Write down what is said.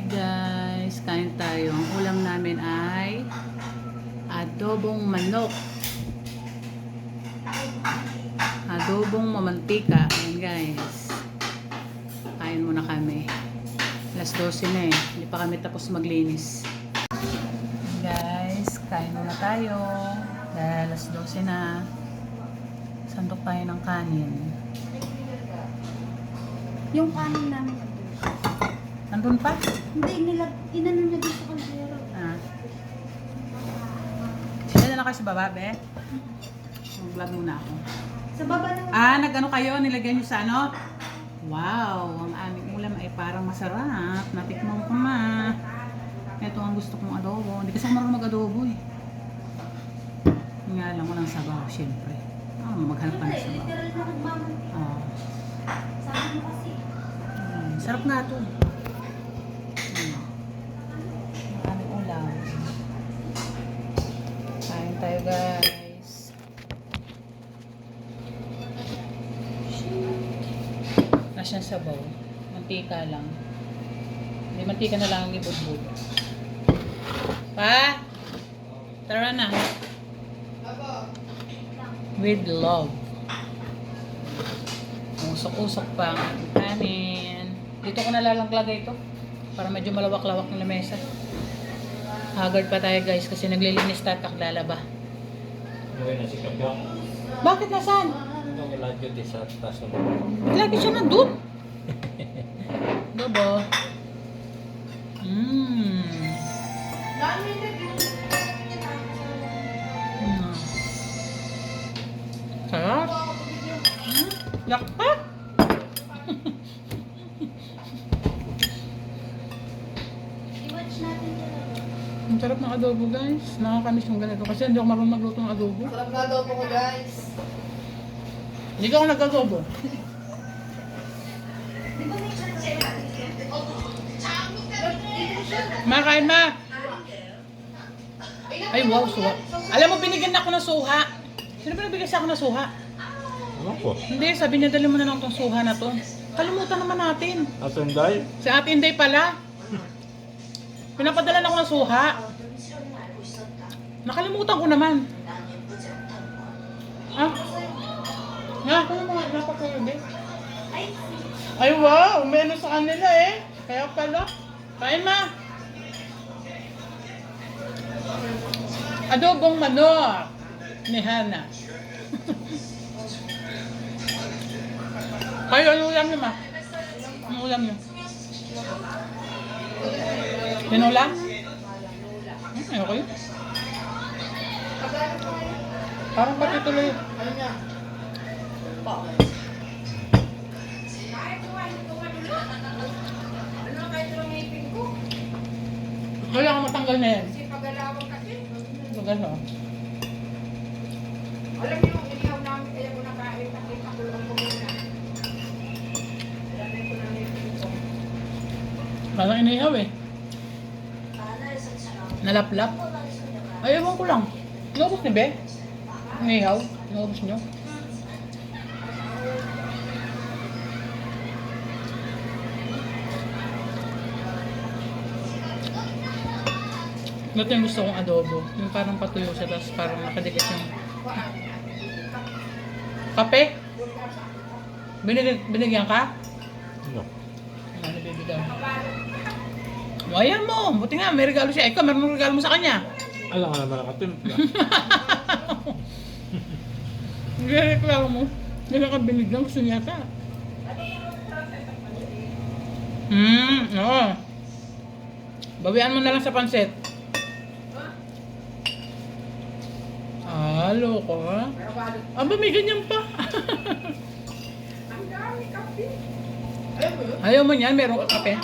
Hi guys, kain tayo. Ang ulam namin ay adobong manok. Adobong mamantika. Ayan guys. Kain muna kami. Alas 12 na eh. Hindi pa kami tapos maglinis. Guys, kain muna tayo. Dahil alas 12 na. Sandok tayo ng kanin. Yung kanin namin. Nandun pa? Hindi, inano niya dito sa kaldero. Ah. Sila na kayo sa baba, be? Mag-vlog muna ako. Sa baba na. Nag-ano kayo? Nilagyan nyo sa ano? Wow! Ang aming ulam ay parang masarap. Natikman ko na. Ito ang gusto kong adobo. Hindi kasi ako marunong mag-adobo eh. Nga lang ko ng sabaw, syempre. Maghanap pa ng sabaw. Literal na nagmamantik. Sabi mo kasi. Sarap nga ito. Ang aming ulam. Kain tayo guys. Nasyan sabaw. Mantika lang. Hindi, mantika na lang ang ibudbud. Pa! Tara na. With love. Usok-usok pa ang kanin. Dito ko nalalanglagay ito. Para medyo malawak-lawak ng lamesa. Haggard pa tayo guys kasi naglilinis tatak lalaba. Okay na si Kabang. Bakit nasaan? Ito ang iladyo di sa taso mo. Lagi siya nandun. Diba? Sarap. Lakpat. I-watch natin yun. Ang sarap ng adobo guys. Nakakamiss yung ganito kasi hindi ako marunong magluto ng adobo. Sarap na adobo ko, guys. Hindi ka ako nag-adobo. Di ba may chance siya? Makain ma. Ay wow, suha. Alam mo, binigyan na ako ng suha. Sino ba nagbigay sa akin ng suha? Ano po? Hindi, sabi niya dali mo na lang tong suha na to. Kalimutan naman natin. Asunday? Si Ate Inday pala. Pinapadala na ako ng suha. Nakalimutan ko naman. Kaya mo nga, napakayo din. Ay wow, umeno sa kanila eh. Kaya pala. Kain ma. Adobong manok ni Hana. Kayo, ano ulam niyo ma? Ano ulam niyo? Pinulam? Ayoko yun. Parang pati tuloy. Ano niya? Ano kahit yung ngipin ko? Kaya ka matanggal na yan. Kasi pag-alawag kasi. Ito gano'n. Alam niyo yung inihaw namin kaya ko nakain. Nakita ko lang ko muna. Alam ko na ngipin ko. Parang inihaw eh. Nalaplap. Ay, ewan ko lang. Inubos ni Be? Inihaw? Inubos niyo? Ito yung gusto kong adobo. Yung parang patuyo siya, tapos parang nakadikit yung kape. Binigyan ka? Ano? Ano bibigyan? Ayan mo, buti nga, may regalo siya. Ikaw, meron regalo mo sa kanya. Alam nga naman nakatimpla. Hindi reklamo mo. Hindi ka binigyan, gusto niya ka. Oo. Bawian mo na lang sa pansit. Loko ha? Aba, may ganyan pa. Ang dami kape. Ayaw mo yun? Ayaw mo niyan, meron ka kape.